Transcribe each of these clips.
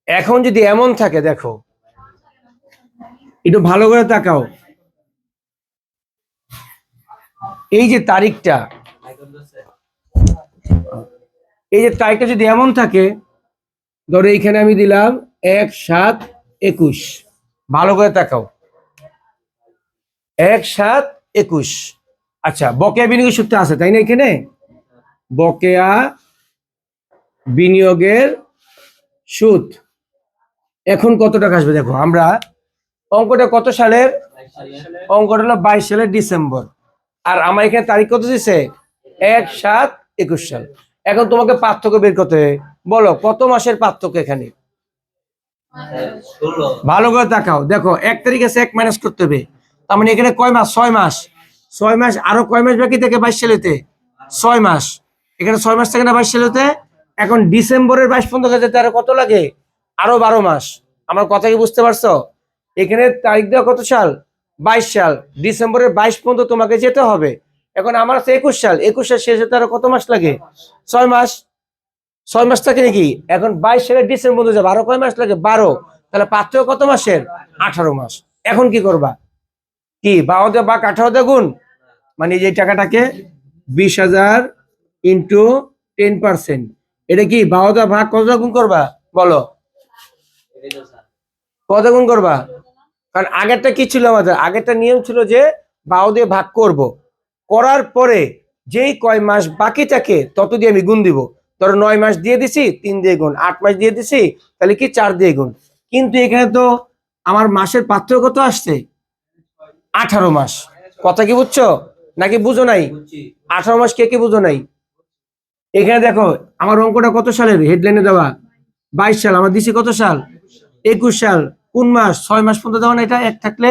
এখন যদি এমন থাকে, দেখো একটু ভালো করে তাকাও, এই যে তারিখটা, যদি এমন থাকে, ধরো এইখানে আমি দিলাম 1/7/21। ভালো করে তাকাও, 1/7/21। আচ্ছা, বকেয়া বিনিয়োগের সূত্র আছে তাই না? এখানে বকেয়া বিনিয়োগের সুদ এখন কত টাকা আসবে দেখো। আমরা অঙ্কটা কত সালের? অঙ্কটা হলো 22 সালের ডিসেম্বর, আর আমার এখানে তারিখ কত দিছে? 1/7/21 সাল। এখন তোমাকে পার্থক্য বের করতে হবে, বলো কত মাসের পার্থক্য এখানে? ভালো করে তাকাও, দেখো 1 তারিখ আছে, 1 মাইনাস করতে হবে। তার মানে এখানে কয় মাস? 6 মাস। 6 মাস আরো কয় মাস বাকি থেকে 22 সালেতে? 6 মাস। এখানে 6 মাস থাকে না 22 সালেতে? এখন ডিসেম্বরের 22 পর্যন্ত যেতে আরো কত লাগে? আরো 12 মাস। আমার কথা কি বুঝতে পারছো? এখানে তারিখ দেওয়া কত সাল? 22 সাল। ডিসেম্বরের 22 পর্যন্ত তোমাকে যেতে হবে। এখন আমার আছে 21 সাল, 21 সাল শেষ হতে আরো কত মাস লাগে? 6 মাস। 6 মাস থাকে নাকি? এখন 22 সালের ডিসেম্বর পর্যন্ত যাবে, আরো কয় মাস লাগে? 12। তাহলে পার্থক্য কত মাসের? 18 মাস। এখন কি করবা? কি 12 দিয়ে ভাগ 18 দিয়ে গুণ, মানে যে টাকাটাকে 20,000 ইন্টু 10%, এটা কি 12 দিয়ে ভাগ কত গুণ করবা? বলো কত গুণ করবা? কারণ আগেরটা কি ছিল? আমাদের আগেরটা নিয়ম ছিল যে 12 দিয়ে ভাগ করব, করার পরে যেই কয় মাস বাকি থাকে তত দিয়ে আমি গুণ দিব। ধরো 9 মাস দিয়ে দিছি 3 দিয়ে গুণ, 8 মাস দিয়ে দিছি তাহলে কি 4 দিয়ে গুণ। কিন্তু এখানে তো আমার মাসের পার্থক্য কত আসছে? 18 মাস। কথা কি বুঝছো নাকি বুঝো নাই? 18 মাস কে কি বুঝো নাই? এখানে দেখো আমার অঙ্কটা কত সালের হেডলাইনে দেওয়া? 22 সাল। আমার দিছি কত সাল? 21 সাল। কোন মাস? 6 মাস পর্যন্ত দেওয়া না? এটা এক থাকলে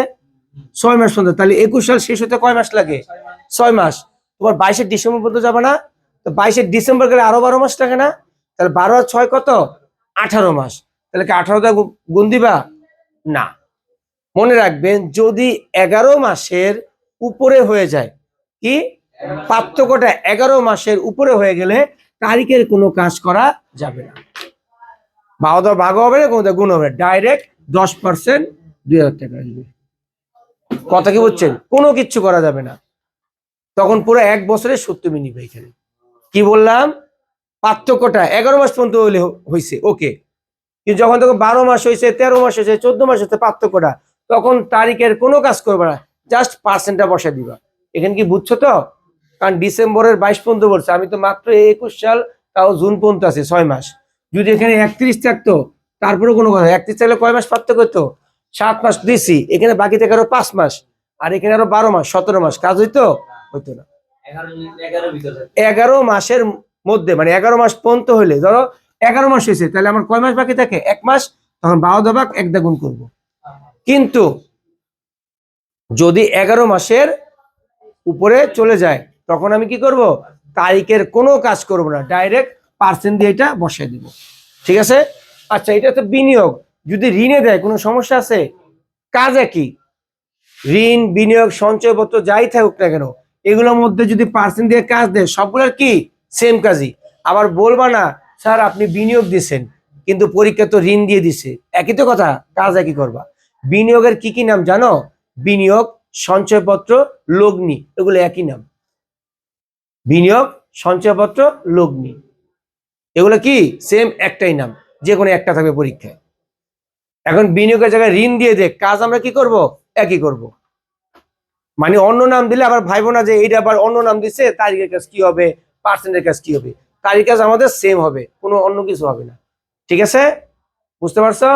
6 মাস পর্যন্ত। তাহলে 21 সাল শেষ হতে কয় মাস লাগে? 6 মাস। তোমার 22 ডিসেম্বর পর্যন্ত যাবে না? তো 22 ডিসেম্বর গেলে আরো 12 মাস লাগে না? তাহলে 12 আর 6 কত? 18 মাস। তাহলে কি 18 দিয়ে গুণ দিবা? না। মনে রাখবেন, যদি 11 মাসের উপরে হয়ে যায়, কি পার্থক্যটা 11 মাসের উপরে হয়ে গেলে তারিখের কোনো কাজ করা যাবে না। ভাগ হবে না, কোনটা গুণ হবে, ডাইরেক্ট 10% 2,000 টাকা আসবে। কথা কি বুঝছেন? কোনো কিচ্ছু করা যাবে না, তখন পুরো 1 বছরের সুদ তুমি নিবে। এখানে কি বললাম? পার্থক্যটা 11 মাস পর্যন্ত হলে হয়েছে ওকে, কিন্তু যখন তখন 12 মাস হয়েছে, 13 মাস হয়েছে, 14 মাস হয়েছে, পার্থক্যটা তখন তারিখের কোনো কাজ করবে না, জাস্ট পার্সেন্টটা বসে দিবা। এখানে কি বুঝছো তো? কারণ ডিসেম্বরের 22 পর্যন্ত বলছে, আমি তো মাত্র 21 সাল, তাও জুন পর্যন্ত আছে 6 মাস। যদি এখানে 31 থাকতো তারপরে কোনো কথা, 31 থাকলে কয় মাস পার্থক্য হতো? 7 মাস দিছি, এখানে বাকি থেকে আরো 5 মাস, আর এখানে আরো 12 মাস, 17 মাস। কাজ হইতো? হইতো না। 11 মাসের মধ্যে, মানে 11 মাস পর্যন্ত হইলে, ধরো 11 মাস হয়েছে, তাহলে আমার কয় মাস বাকি থাকে? 1 মাস। তখন 12 দিয়ে ভাগ 1 দিয়ে গুণ করবো। কিন্তু যদি 11 মাসের উপরে চলে যায় তখন আমি কি করব? তারিখের কোনো কাজ করব না, ডাইরেক্ট পার্সেন্ট দিয়ে এটা বসাই দিব। ঠিক আছে? আচ্ছা, এটা তো বিনিয়োগ। যদি ঋণে দেয় কোনো সমস্যা আছে? কাজ একই। ঋণ, বিনিয়োগ, সঞ্চয়পত্র যাই থাকুক না কেন, এগুলোর মধ্যে যদি পার্সেন্ট দিয়ে কাজ দেয় সবগুলোর কি সেম কাজই। আবার বলবা না স্যার আপনি বিনিয়োগ দিচ্ছেন কিন্তু পরীক্ষা তো ঋণ দিয়ে দিছে, একই তো কথা, কাজ একই করবা। বিনিয়োগের কি কি নাম জানো? বিনিয়োগ, সঞ্চয়পত্র, লগ্নি, এগুলো একই নাম। বিনিয়োগ, সঞ্চয়পত্র, লগ্নি, এগুলো কি সেম একটাই নাম, যে কোনো একটা থাকবে পরীক্ষায়। এখন বিনিয়োগের জায়গায় ঋণ দিয়ে দেখ, কাজ আমরা কি করব? একই করব। মানে অন্য নাম দিলে আবার ভাইবো না যে এইটা আবার অন্য নাম দিচ্ছে, তারিখের কাজ কি হবে, পার্সেন্টের কাজ কি হবে। তারিখ কাজ আমাদের সেম হবে, কোনো অন্য কিছু হবে না। ঠিক আছে? বুঝতে পারছো?